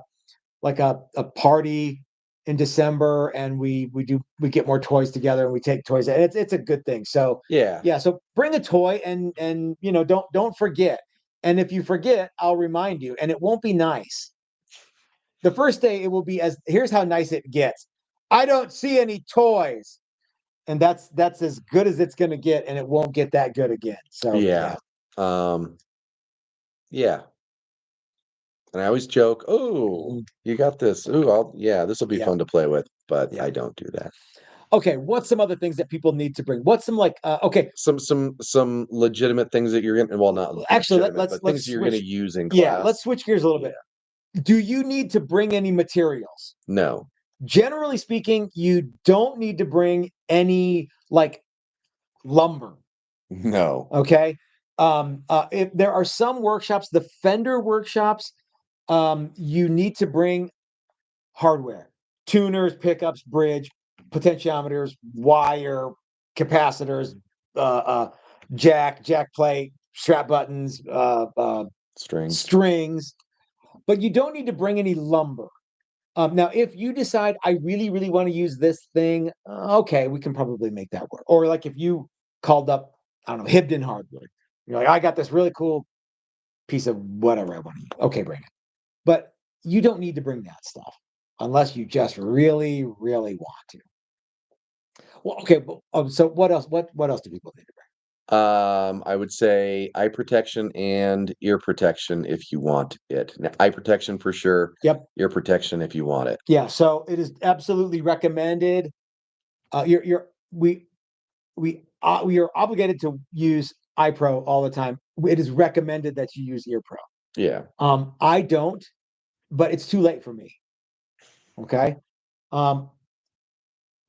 party in December, and we get more toys together and we take toys, and it's a good thing. So Yeah. yeah, so bring a toy, and don't forget. And if you forget, I'll remind you, and it won't be nice. The first day it will be as here's how nice it gets. I don't see any toys. And that's as good as it's gonna get, and it won't get that good again. So Yeah. yeah. Um, yeah. And I always joke, oh, Mhm. you got this. Oh, yeah, this will be Yeah. fun to play with, but Yeah. I don't do that. Okay, what's some other things that people need to bring? What's some like okay, Some legitimate things that you're gonna, well, not actually legitimate, but things let's that you're gonna switch. use in Yeah, class. let's switch gears a little Yeah. bit. Do you need to bring any materials? No. Generally speaking, you don't need to bring any like lumber. No. Okay. If there are some workshops, the fender workshops, you need to bring hardware, tuners, pickups, bridge, potentiometers, wire, capacitors, uh, uh, jack plate, strap buttons, Strings. strings, but you don't need to bring any lumber. Now, if you decide I really, really want to use this thing, okay, we can probably make that work. Or like if you called up, I don't know, Hibden Hardwood, you're like, I got this really cool piece of whatever I want to use. Okay, bring it. But you don't need to bring that stuff unless you just really, really want to. Well, okay, but, so what else? What else do people need to bring? I would say eye protection and ear protection if you want it. Eye protection for sure, Yep. ear protection if you want it. Yeah. So it is absolutely recommended. You're we are obligated to use iPro all the time. It is recommended that you use EarPro. Yeah. I don't, but it's too late for me. Okay. Um,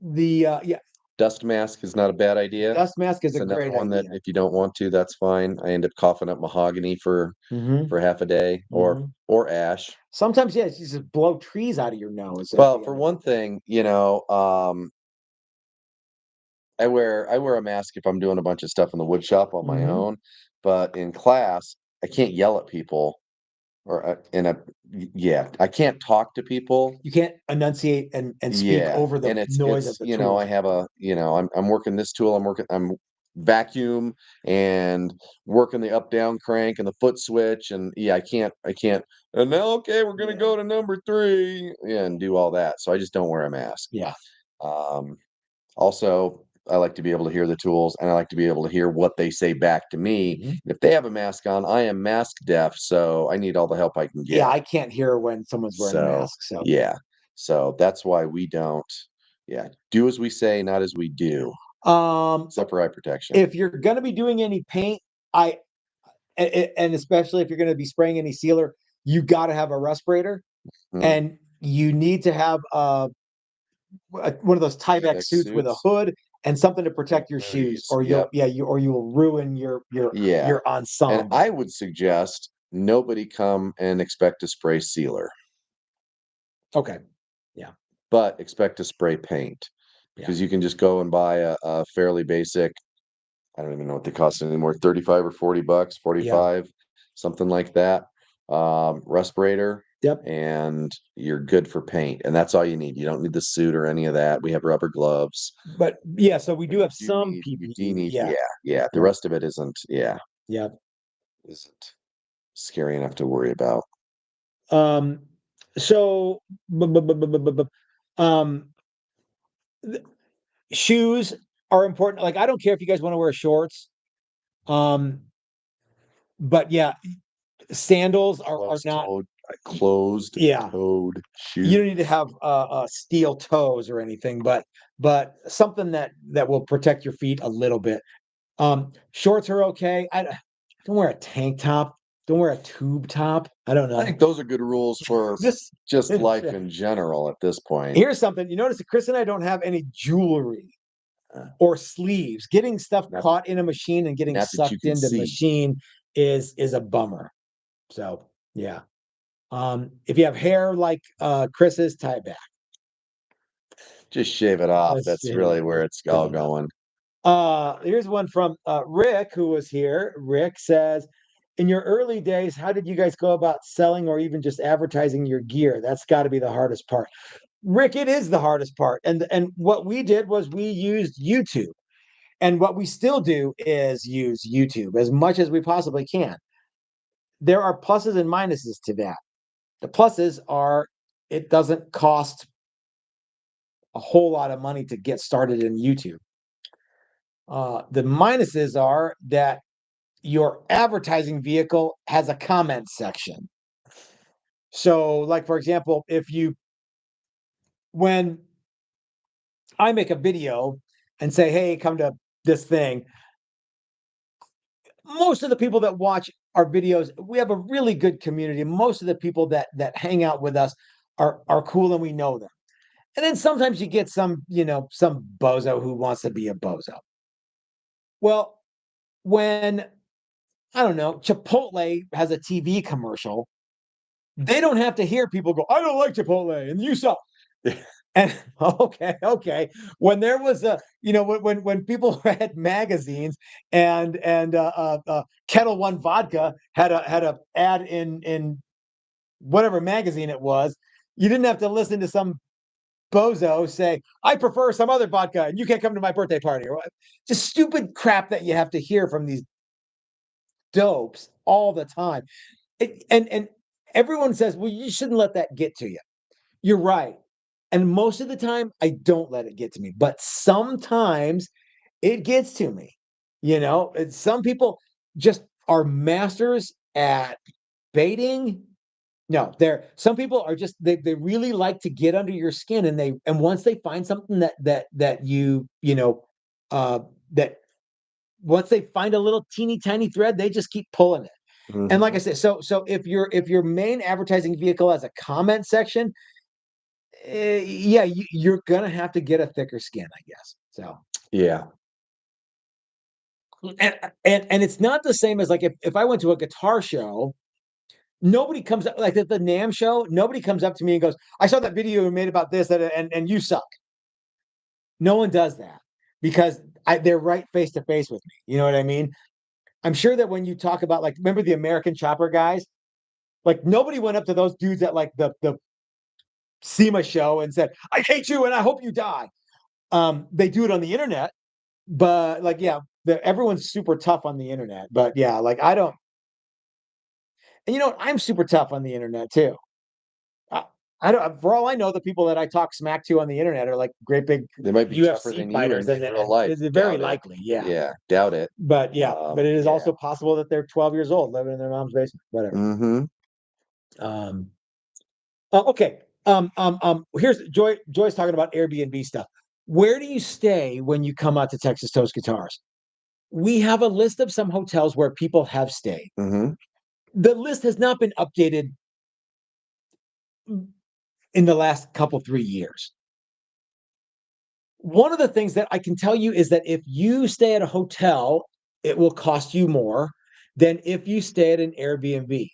the yeah, Dust mask is not a bad idea. dust mask is It's a another great one that idea. if you don't want to, that's fine. I end up coughing up mahogany Hmm. for half a day Hmm. or ash. Sometimes, yeah, you just blow trees out of your nose at Well, the for end of one the day. thing, I wear a mask if I'm doing a bunch of stuff in the wood shop on my Hmm. own, but in class, I can't yell at people or yeah, I can't talk to people. You can't enunciate and speak Yeah, over the and noise of it's the I tools. have I'm working this tool, I'm vacuum and working the up down crank and the foot switch, and yeah, I can't. And now, okay, we're gonna Yeah, go to number 3, yeah, and do all that. So I just don't wear a mask. yeah. Um, Also, I like to be able to hear the tools, and I like to be able to hear what they say back to me. Mhm. If they have a mask on, I am mask deaf, so I need all the help I can Yeah, get. I can't hear when someone's wearing a So, mask. So, yeah. So that's why we don't, yeah, do as we say, not as we do, um, except for eye protection. if you're going to be doing any paint, and especially if you're going to be spraying any sealer, you got to have a respirator, Mm. and you need to have one of those Tyvek Tyvek suits with a suits. hood and something to protect your shoes, Hoodies. or Yep. you will ruin Yeah. your And ensemble. I would suggest nobody come and expect to spray sealer, Okay, yeah, but expect to spray paint yeah, because you can just go and buy a fairly basic, I don't even know what they cost anymore, 35 or $40, yeah, 45, something like that. Respirator, yep. and you're good for paint. And that's all you need. You don't need the suit or any of that. We have rubber gloves. But yeah, so we But do have some you do PPE. need, Yeah, yeah, yeah. The yeah, rest of it isn't, yeah, yeah. isn't scary enough to worry about. Um, so, um, th- shoes are important. Like, I don't care if you guys want to wear shorts. Um, but yeah, sandals are Closed not. toed, closed Yeah, toed you don't need to shoes. have steel toes or anything, but something that will protect your feet a little bit. Shorts are okay. I don't wear a tank top. Don't wear a tube top. I don't I know. think those are good rules for Just just life in general at this point. here's something. You notice that Chris and I don't have any jewelry Uh, or sleeves. Getting stuff not caught in a machine and getting not that you sucked can into the see. machine is a bummer. So yeah. If you have hair like Chris's, tie it back. Just shave it off. Let's That's see. really where it's all Shave it off. going. Here's one from Rick, who was here. Rick says, in your early days, how did you guys go about selling or even just advertising your gear? That's got to be the hardest part. Rick, it is the hardest part. And what we did was we used YouTube. And what we still do is use YouTube as much as we possibly can. There are pluses and minuses to that. The pluses are it doesn't cost a whole lot of money to get started in YouTube. The minuses are that your advertising vehicle has a comment section. So, like for example, if you when I make a video and say, hey, come to this thing, most of the people that watch our videos, we have a really good community. Most of the people that hang out with us are cool and we know them. And then sometimes you get some, some bozo who wants to be a bozo. Well, when I don't know, Chipotle has a TV commercial, they don't have to hear people go, I don't like Chipotle and you suck. And okay. When there was a, when people read magazines and Kettle One Vodka had a ad in whatever magazine it was, you didn't have to listen to some bozo say, I prefer some other vodka and you can't come to my birthday party, or just stupid crap that you have to hear from these dopes all the time. And everyone says, well, you shouldn't let that get to you. You're right. And most of the time, I don't let it get to me, but sometimes it gets to me. Some people just are masters at baiting. No, some people are just they really like to get under your skin, and once they find something that uh that once they find a little teeny tiny thread, they just keep pulling it. And like I Mhm. said, so if your main advertising vehicle has a comment section, yeah, you're gonna have to get a thicker skin, I guess. So, Yeah. and it's not the same as like if I went to a guitar show, nobody comes up like at the NAM show, nobody comes up to me and goes, "I saw that video you made about this, and you suck." No one does that because they're right face to face with me. You know what I mean? I'm sure that when you talk about like, remember the American Chopper guys? Like nobody went up to those dudes at like the SEMA show and said, "I hate you and I hope you die." They do it on the internet, but like, yeah, everyone's super tough on the internet. But yeah, like I don't, and I'm super tough on the internet too. I, I don't. For all I know, the people that I talk smack to on the internet are like great big They might be tougher UFC than you fighters, in and, real and life. it's very Doubt it. likely, yeah. Yeah, doubt it. But yeah, but it is Yeah. also possible that they're 12 years old living in their mom's basement, whatever. Mhm. Um, okay. Here's Joy's talking about Airbnb stuff. Where do you stay when you come out to Texas Toast Guitars? We have a list of some hotels where people have stayed. Mhm. The list has not been updated in the last couple 3 years. One of the things that I can tell you is that if you stay at a hotel, it will cost you more than if you stay at an Airbnb.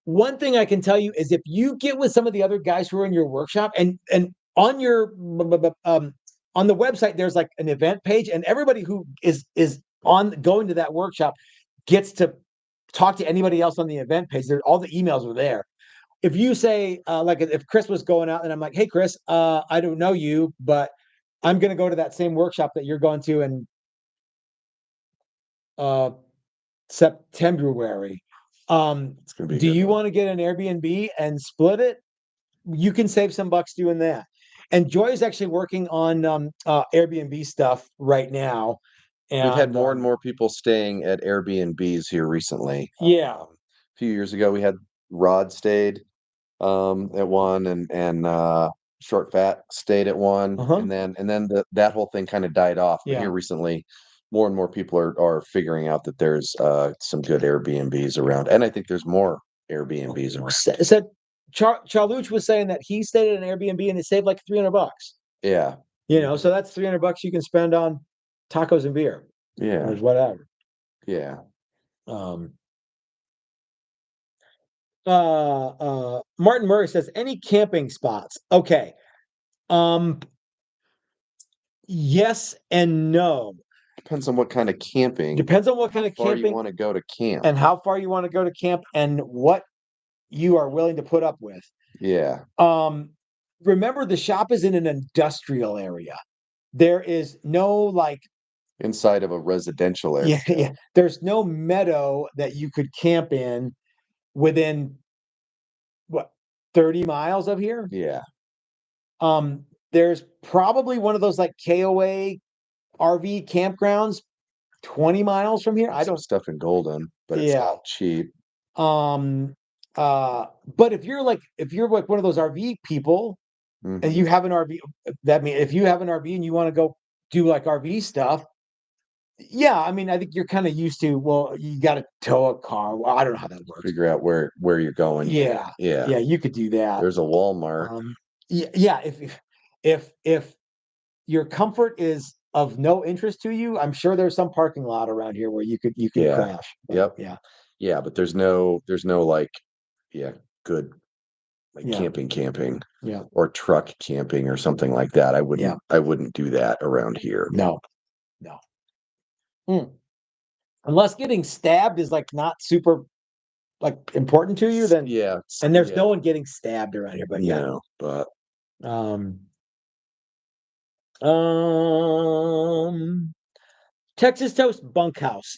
One thing I can tell you is if you get with some of the other guys who are in your workshop, and on your on the website there's like an event page, and everybody who is on going to that workshop gets to talk to anybody else on the event page. All the emails are there. If you say like if Chris was going out and I'm like, hey Chris, I don't know you, but I'm going to go to that same workshop that you're going to in uh, September. It's gonna be a Do good you one. want to get an Airbnb and split it? You can save some bucks doing that. And Joy is actually working on Airbnb stuff right now. We've had And more and more people staying at Airbnbs here recently. yeah, A few years ago, we had Rod stayed at one, and Short Fat stayed at one, uh-huh, and then that whole thing kind of died off. But yeah. here recently, more and more people are figuring out that there's some good Airbnbs around, and I think there's more Airbnbs around. Said Charluch was saying that he stayed at an Airbnb and it saved like $300. Yeah. So that's $300 you can spend on tacos and beer or Yeah. whatever. Yeah. Um, Martin Murray says any camping spots. Okay. Um, yes and no. Depends on what kind of camping, Depends on what how kind of far you camping want to go to camp. and how far you want to go to camp and what you are willing to put up with. Yeah. Um, Remember the shop is in an industrial area. There is no like Inside of a residential yeah, area. yeah. There's no meadow that you could camp in within what 30 miles of here. Yeah. There's probably one of those like KOA RV campgrounds 20 miles from here. I There's some don't stuff in Golden, but it's yeah. not cheap. Um but if you're like one of those RV people, and Mhm. you have an RV, that mean if you have an RV and you want to go do like RV stuff, yeah, I mean, I think you're kind of used to, well, you got to tow a car. Well, I don't know how that works. Figure out where you're going. Yeah, Yeah. yeah, you could do that. There's a Walmart. Yeah, if your comfort is of no interest to you, I'm sure there's some parking lot around here where you could Yeah. crash. But Yep. yeah, Yeah, but there's no like, yeah, good like yeah, camping yeah, or truck camping or something like that. I yeah. wouldn't do that around here. No, no. Mm. Unless getting stabbed is like not super like important to you, then Yeah, and there's yeah. no one getting stabbed around here. But yeah. No, but Um, um, Texas Toast Bunkhouse.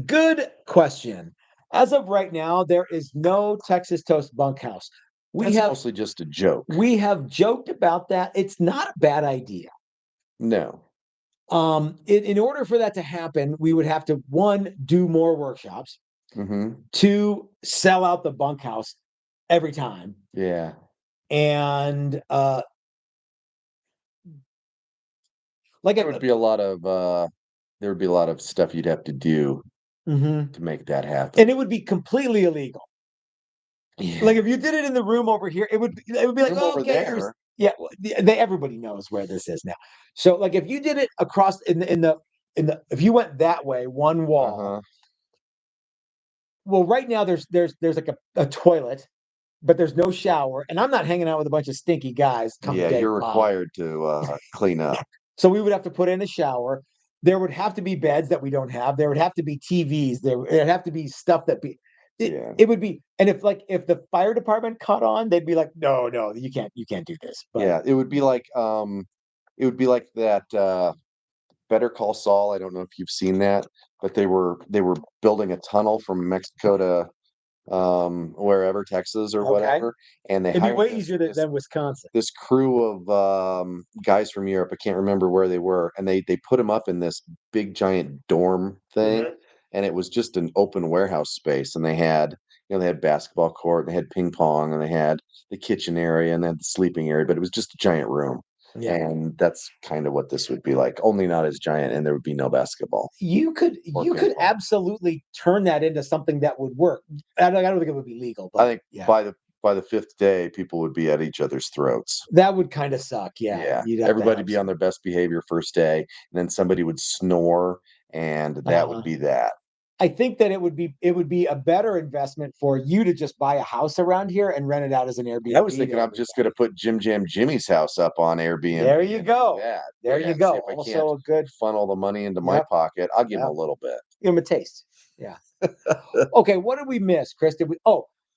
Good question. As of right now, there is no Texas Toast Bunkhouse. We that's have mostly just a joke. we have joked about that. It's not a bad idea. No. In order for that to happen, we would have to one do more workshops, Mhm. two sell out the bunkhouse every time, Yeah. and like There would be a lot of there would be a lot of stuff you'd have to do mhm. to make that happen. And it would be completely illegal. Yeah. Like if you did it in the room over here, it would be like, Room oh, over okay, here's there. yeah. Everybody knows where this is now. So like if you did it across in the if you went that way, one wall. Uh-huh. Well, right now there's like a toilet, but there's no shower, and I'm not hanging out with a bunch of stinky guys come Yeah, day you're pop. required to clean up. So we would have to put in a shower. There would have to be beds that we don't have. There would have to be TVs. There'd have to be stuff that be it, Yeah. it would be, and if the fire department caught on, they'd be like, no, no, you can't do this. But Yeah, it would be like that Better Call Saul. I don't know if you've seen that, but they were building a tunnel from Mexico to wherever, Texas or okay, whatever, and they it'd be hired way this easier than, this than Wisconsin. this crew of guys from Europe. I can't remember where they were, and they put them up in this big giant dorm thing, Mhm. and it was just an open warehouse space. And they had they had basketball court, and they had ping pong, and they had the kitchen area, and they had the sleeping area, but it was just a giant room. Yeah, And that's kind of what this would be like, only not as giant, and there would be no basketball you could or you ping could pong. don't turn that into something that would work. I don't think it would be legal, I but think yeah, by the fifth day, people would be at each other's throats. that would kind of suck. Yeah, Yeah, you'd have to everybody have be on some. their best behavior first day, and then somebody would snore, and that would Uh, be that. I think that it would be a better investment for you to just buy a house around here and rent it out as an I Airbnb was to thinking I'm just gonna everybody. put Jim Jam Jimmy's house up on Airbnb There you and do go. that. There Yeah, you and see go. if I can't Also a good funnel the money into my yep, pocket. I'll give him yep. a little bit. Give 'em a taste. Yeah. Okay, what did we miss, Chris?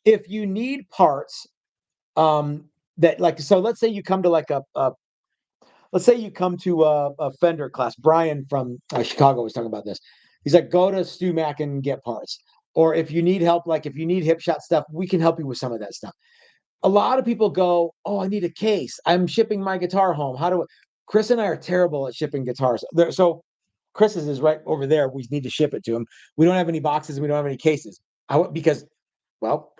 If you need parts, that like so let's say you come to like a let's say you come to a Fender class. Brian from Chicago was talking about this. He's like, go to Stu Mac and get parts. Or if you need help, like if you need Hipshot stuff, we can help you with some of that stuff. A lot of people go, oh, I need a case. I'm shipping my guitar home. How do I? Chris and I are terrible at shipping guitars. So Chris's is right over there. We need to ship it to him. We don't have any boxes. We don't have any cases. Because, well,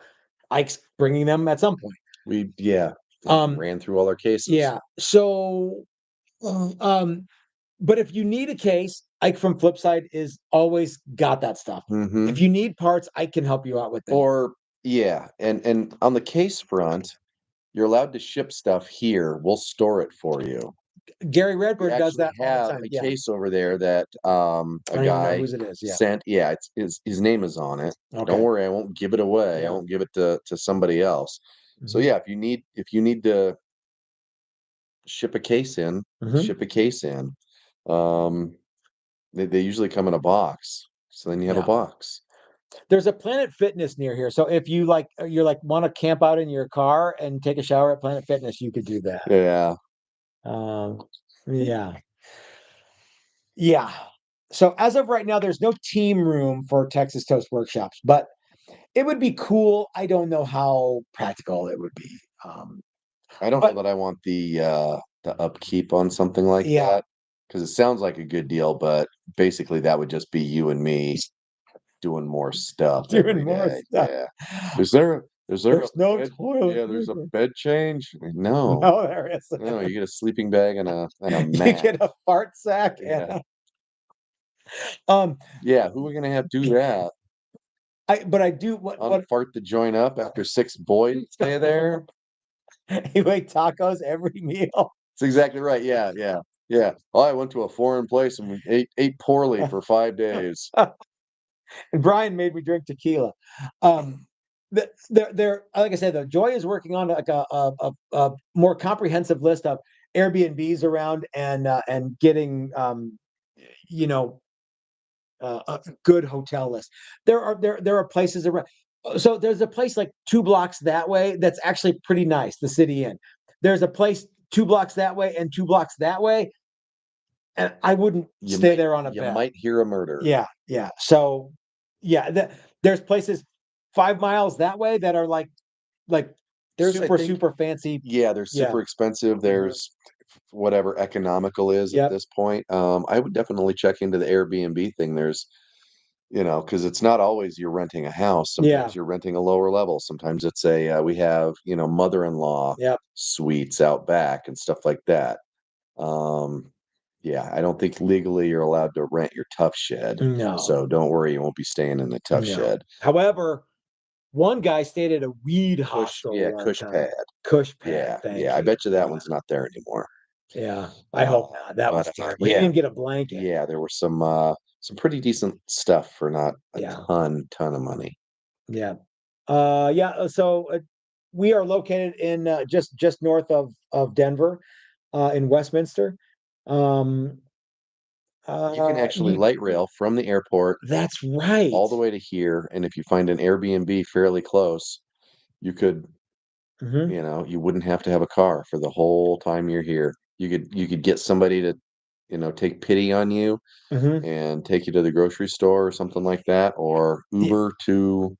Ike's bringing them at some point. Yeah, Um, ran through all our cases. yeah. So, um, but if you need a case, Ike from Flipside is always got that stuff. If Hmm. you need parts, I can help you out with that. Or yeah, and on the case front, you're allowed to ship stuff here. We'll store it for you. Gary We Redbird does actually that all the have time. a Yeah. case over there that I a don't even know guy whose it is. Yeah. sent. Yeah, it's his name is on it. Don't Okay. worry, I won't give it away. I Yeah. won't give it to somebody else. So Mhm. yeah, if you need to ship a case in, Mhm. ship a case in. Um, they usually come in a box. So then you have a Yeah. box. There's a Planet Fitness near here. So if you like, you're like want to camp out in your car and take a shower at Planet Fitness, you could do that. Yeah. Um, yeah. Yeah. So as of right now, there's no team room for Texas Toast workshops, but it would be cool. I don't know how practical it would be. Um, I don't know but that I want the upkeep on something like yeah, that because it sounds like a good deal, but basically that would just be you and me doing more stuff doing every more day. stuff. Yeah. Is there Is there There's no bed? toilet Yeah, there's a paper. bed change. No, No, there isn't. no, you get a sleeping bag and a You mat. get a fart sack and Yeah, um yeah. Who are gonna have do that? but I do what Unfart the joint up after 6 boys stay there? you ate tacos every meal. That's exactly right. Yeah, yeah, yeah. Oh, I went to a foreign place and we ate poorly for 5 days. And Brian made me drink tequila. They're like I said, the Joy is working on like a more comprehensive list of Airbnbs around and getting you know a good hotel list. There are places around. So there's a place like 2 blocks that way that's actually pretty nice. The City Inn. There's a place 2 blocks that way and 2 blocks that way, and I wouldn't stay there on a You bed. might hear a murder. Yeah, yeah. So, yeah, there's places 5 miles that way that are like There's I super think super fancy. yeah, they're Yeah. super expensive. Mhm. There's whatever economical is at Yep. this point. I would definitely check into the Airbnb thing. There's because it's not always you're renting a house. Yeah. Sometimes you're renting a lower level. Sometimes it's we have, mother-in-law Yep. suites out back and stuff like that. Um, yeah, I don't think legally you're allowed to rent your tough shed. No. So don't worry, you won't be staying in the tough No. shed. However, one guy stayed at a weed hostel Yeah, one Cush time. pad. Cush pad. Yeah, Thank yeah. I you. bet you that one's not there anymore. Yeah. I Uh, hope not. That but was terrible. He didn't yeah, even get a blanket. yeah, there were some pretty decent stuff for not a Yeah. ton of money. Yeah. Yeah. So we are located in just north of Denver, in Westminster. Um, You can actually you light rail from the airport That's right. all the way to here, and if you find an Airbnb fairly close, you could, Mhm, you wouldn't have to have a car for the whole time you're here. You could get somebody to, take pity on you mhm. and take you to the grocery store or something like that, or Ye Uber to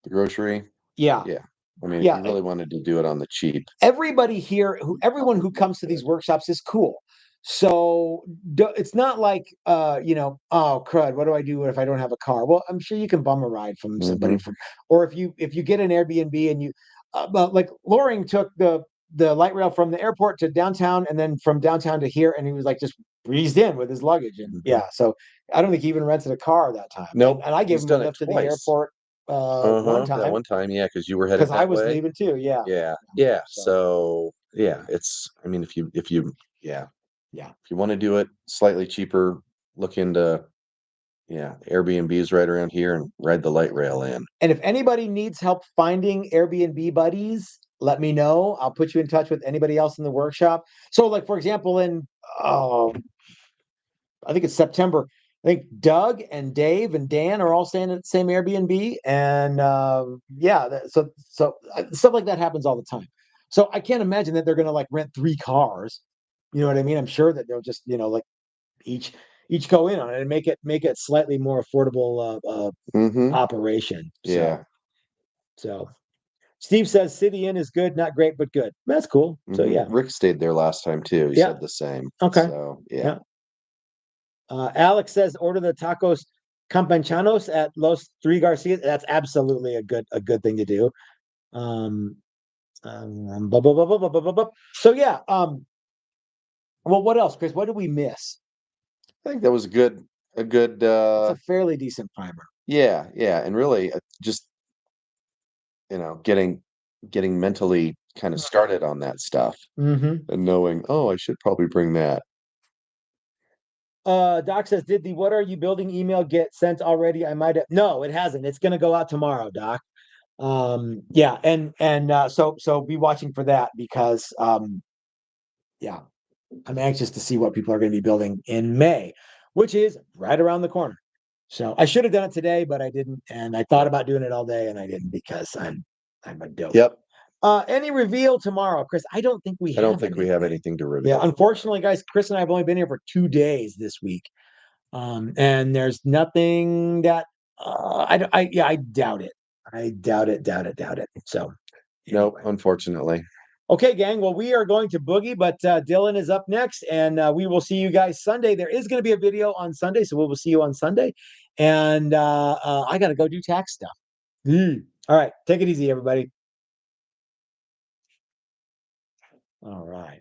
the grocery. yeah, Yeah. I mean, if yeah, you really wanted to do it on the cheap. everybody here everyone who comes to these workshops is cool. So, it's not like, "Oh, crud, what do I do if I don't have a car?" Well, I'm sure you can bum a ride from somebody Mhm. from or if you get an Airbnb and well, like, Loring took the light rail from the airport to downtown and then from downtown to here, and he was, like, just breezed in with his luggage, and Mhm. yeah, so I don't think he even rented a car that time, and Nope, and I gave he's him a done it lift to the twice. airport, one Uh-huh, that time one time, yeah, because you were because headed I that was way. leaving too, yeah, Yeah, yeah, so, so, yeah, I mean, if you yeah, yeah. if you wanna do it slightly cheaper, look into yeah, Airbnbs right around here and ride the light rail in. And if anybody needs help finding Airbnb buddies, let me know. I'll put you in touch with anybody else in the workshop. So, like for example, in oh, I think it's September. I think Doug and Dave and Dan are all staying at the same Airbnb, and yeah, stuff like that happens all the time. So I can't imagine that they're going to like rent 3 cars. You know what I mean? I'm sure that they'll just like each each go in on it and make it slightly more affordable Mhm, operation. yeah, So Steve says City Inn is good, not great, but good. That's cool. So mhm. yeah, Rick stayed there last time too, he yeah, said the same. okay, So, yeah. yeah. Alex says order the tacos campanchanos at Los Three Garcias. That's absolutely a good thing to do. Um, So yeah. Well, what else, Chris? What did we miss? I think that was a good, It's a fairly decent primer. yeah, yeah, and really, just, getting mentally kinda started on that stuff Mm-hmm. and knowing, "Oh, I should probably bring that." Doc says, did the "What are you building" email get sent already? I might have. No, it hasn't. It's going to go out tomorrow, Doc. Yeah, and so be watching for that because yeah, I'm anxious to see what people are going to be building in May, which is right around the corner. So I should have done it today, but I didn't, and I thought about doing it all day, and I didn't because I'm a dope. Yep, Any reveal tomorrow, Chris? I don't think we I don't have think we have anything. anything to Yeah, reveal tomorrow. unfortunately, guys, Chris and I have only been here for 2 days this week, and there's nothing that I doubt it. I doubt it, doubt it, doubt it. So Nope, anyway. unfortunately. Okay, gang. Well, we are going to Boogie, but Dylan is up next, and we will see you guys Sunday. There is going to be a video on Sunday, so we will see you on Sunday. And I got to go do tax stuff. All right. Take it easy, everybody. All right.